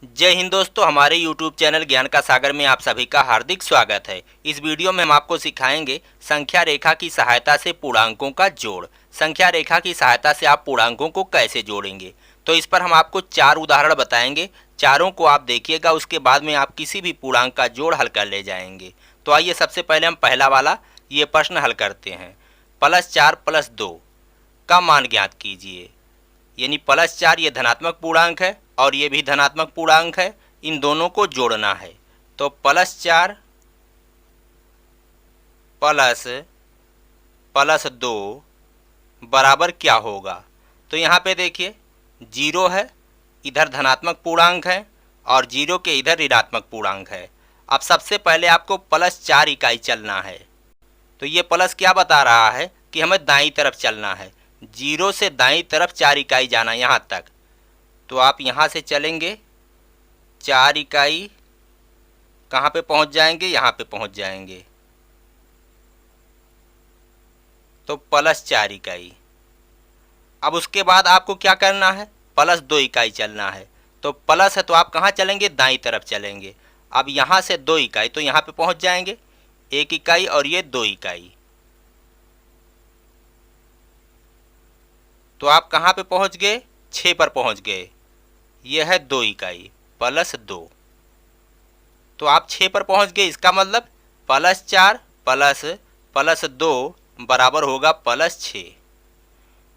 जय हिंद दोस्तों, हमारे YouTube चैनल ज्ञान का सागर में आप सभी का हार्दिक स्वागत है। इस वीडियो में हम आपको सिखाएंगे संख्या रेखा की सहायता से पूर्णांकों का जोड़। संख्या रेखा की सहायता से आप पूर्णांकों को कैसे जोड़ेंगे, तो इस पर हम आपको 4 उदाहरण बताएंगे। चारों को आप देखिएगा, उसके बाद में आप किसी भी पूर्णांक का जोड़ हल कर ले जाएंगे। तो आइए सबसे पहले हम पहला वाला ये प्रश्न हल करते हैं। +4 + 2 का मान ज्ञात कीजिए। यानी +4 ये धनात्मक पूर्णांक है और ये भी धनात्मक पूर्णांक है, इन दोनों को जोड़ना है। तो +4 प्लस 2 बराबर क्या होगा। तो यहाँ पे देखिए 0 है, इधर धनात्मक पूर्णांक है और 0 के इधर ऋणात्मक पूर्णांक है। अब सबसे पहले आपको +4 इकाई चलना है। तो ये प्लस क्या बता रहा है कि हमें दाईं तरफ चलना है। 0 से दाईं तरफ 4 इकाई जाना यहाँ तक। तो आप यहाँ से चलेंगे 4 इकाई, कहाँ पे पहुँच जाएंगे, यहाँ पे पहुँच जाएंगे। तो +4 इकाई। अब उसके बाद आपको क्या करना है, +2 इकाई चलना है। तो प्लस है तो आप कहाँ चलेंगे, दाईं तरफ चलेंगे। अब यहाँ से 2 इकाई, तो यहाँ पे पहुँच जाएंगे 1 इकाई और ये 2 इकाई। तो आप कहाँ पे पहुँच गए, 6 पर पहुँच गए। यह है 2 इकाई +2। तो आप 6 पर पहुँच गए, इसका मतलब +4 प्लस 2 बराबर होगा +6।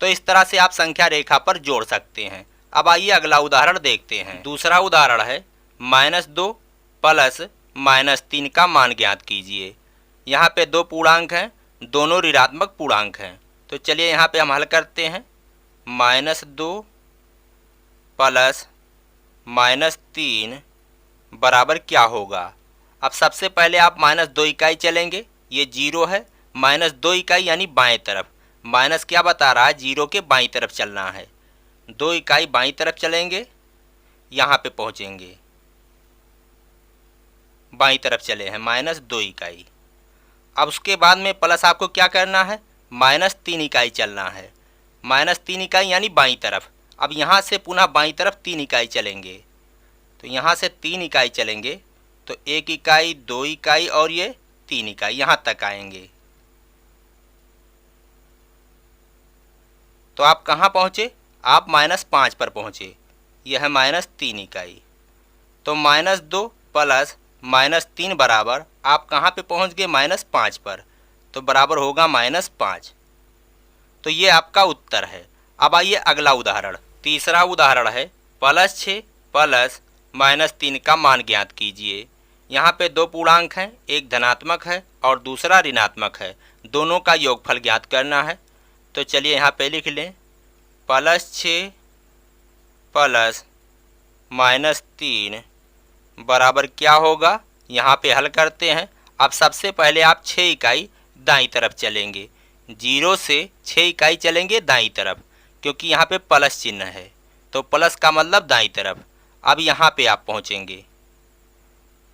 तो इस तरह से आप संख्या रेखा पर जोड़ सकते हैं। अब आइए अगला उदाहरण देखते हैं। दूसरा उदाहरण है -2 प्लस -3 का मान ज्ञात कीजिए। यहाँ पे 2 पूर्णांक हैं, दोनों ऋणात्मक पूर्णांक हैं। तो चलिए यहाँ पे हम हल करते हैं। -2 प्लस -3 बराबर क्या होगा। अब सबसे पहले आप -2 इकाई चलेंगे, ये 0 है, -2 इकाई यानी बाएं तरफ। माइनस क्या बता रहा है, 0 के बाईं तरफ चलना है। 2 इकाई बाईं तरफ चलेंगे, यहाँ पे पहुँचेंगे। बाईं तरफ चले हैं, -2 इकाई। अब उसके बाद में प्लस आपको क्या करना है, -3 इकाई चलना है। -3 इकाई यानी बाईं तरफ। अब यहाँ से पुनः बाईं तरफ 3 इकाई चलेंगे। तो यहाँ से 3 इकाई चलेंगे, तो 1 इकाई, 2 इकाई और ये 3 इकाई, यहाँ तक आएंगे। तो आप कहाँ पहुँचे, आप -5 पर पहुँचे। यह है -3 इकाई। तो -2 प्लस -3 बराबर आप कहाँ पे पहुँच गए, -5 पर। तो बराबर होगा -5। तो ये आपका उत्तर है। अब आइए अगला उदाहरण। तीसरा उदाहरण है +6 प्लस -3 का मान ज्ञात कीजिए। यहाँ पे 2 पूर्णांक हैं, एक धनात्मक है और दूसरा ऋणात्मक है। दोनों का योगफल ज्ञात करना है। तो चलिए यहाँ पे लिख लें +6 प्लस -3 बराबर क्या होगा। यहाँ पे हल करते हैं। अब सबसे पहले आप 6 इकाई दाईं तरफ चलेंगे। 0 से 6 इकाई चलेंगे दाईं तरफ, क्योंकि यहाँ पे प्लस चिन्ह है। तो प्लस का मतलब दाईं तरफ। अब यहाँ पे आप पहुँचेंगे।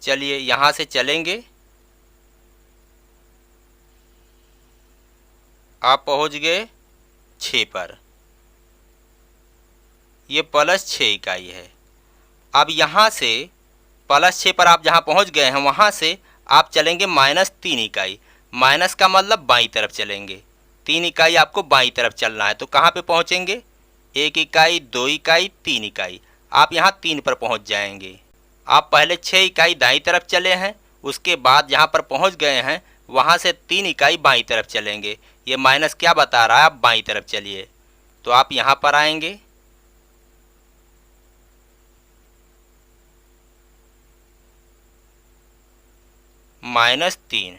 चलिए यहाँ से चलेंगे, आप पहुँच गए 6 पर। ये +6 इकाई है। अब यहाँ से +6 पर आप जहाँ पहुँच गए हैं, वहाँ से आप चलेंगे -3 इकाई। माइनस का मतलब बाईं तरफ चलेंगे। 3 इकाई आपको बाईं तरफ चलना है। तो कहाँ पे पहुँचेंगे, 1 इकाई, 2 इकाई, 3 इकाई। आप यहाँ 3 पर पहुँच जाएंगे। आप पहले 6 इकाई दाईं तरफ चले हैं, उसके बाद जहाँ पर पहुँच गए हैं वहाँ से 3 इकाई बाईं तरफ चलेंगे। ये माइनस क्या बता रहा है, आप बाईं तरफ चलिए। तो आप यहाँ पर आएंगे, -3।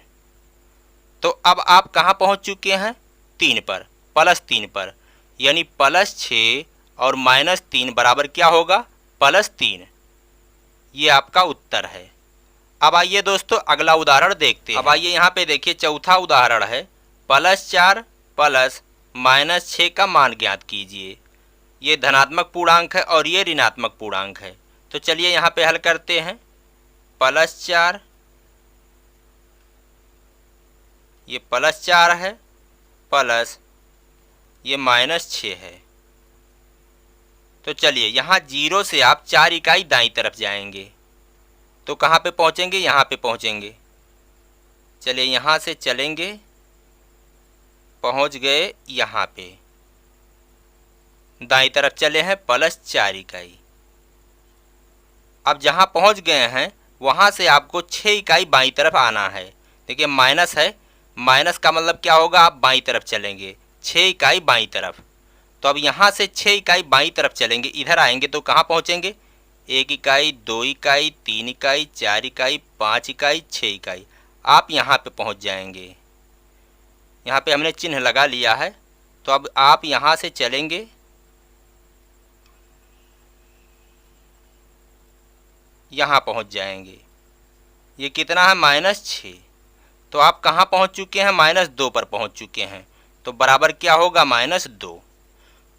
तो अब आप कहाँ पहुँच चुके हैं, 3 पर, +3 पर। यानी +6 और -3 बराबर क्या होगा, +3। ये आपका उत्तर है। अब आइए दोस्तों अगला उदाहरण देखते हैं। अब आइए यहाँ पे देखिए, चौथा उदाहरण है +4 प्लस -6 का मान ज्ञात कीजिए। ये धनात्मक पूर्णांक है और ये ऋणात्मक पूर्णांक है। तो चलिए यहाँ पे हल करते हैं। +4, ये +4 है, प्लस ये -6 है। तो चलिए यहाँ 0 से आप 4 इकाई दाईं तरफ जाएंगे तो कहाँ पे पहुँचेंगे, यहाँ पे पहुँचेंगे। चलिए यहाँ से चलेंगे, पहुँच गए यहाँ पे, दाईं तरफ चले हैं +4 इकाई। अब जहाँ पहुँच गए हैं वहाँ से आपको 6 इकाई बाईं तरफ आना है। देखिए माइनस है, माइनस का मतलब क्या होगा, आप बाईं तरफ चलेंगे 6 इकाई बाईं तरफ। तो अब यहाँ से 6 इकाई बाईं तरफ चलेंगे, इधर आएंगे तो कहाँ पहुँचेंगे, 1 इकाई, 2 इकाई, 3 इकाई, 4 इकाई, 5 इकाई, 6 इकाई, आप यहाँ पे पहुँच जाएंगे। यहाँ पे हमने चिन्ह लगा लिया है। तो अब आप यहाँ से चलेंगे, यहाँ पहुँच जाएंगे। ये कितना है, -6। तो आप कहाँ पहुँच चुके हैं, -2 पर पहुँच चुके हैं। तो बराबर क्या होगा, -2।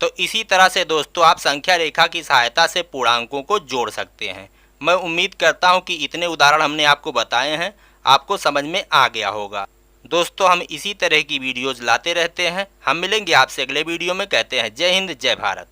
तो इसी तरह से दोस्तों आप संख्या रेखा की सहायता से पूर्णांकों को जोड़ सकते हैं। मैं उम्मीद करता हूँ कि इतने उदाहरण हमने आपको बताए हैं, आपको समझ में आ गया होगा। दोस्तों हम इसी तरह की वीडियोज़ लाते रहते हैं। हम मिलेंगे आपसे अगले वीडियो में। कहते हैं जय हिंद, जय भारत।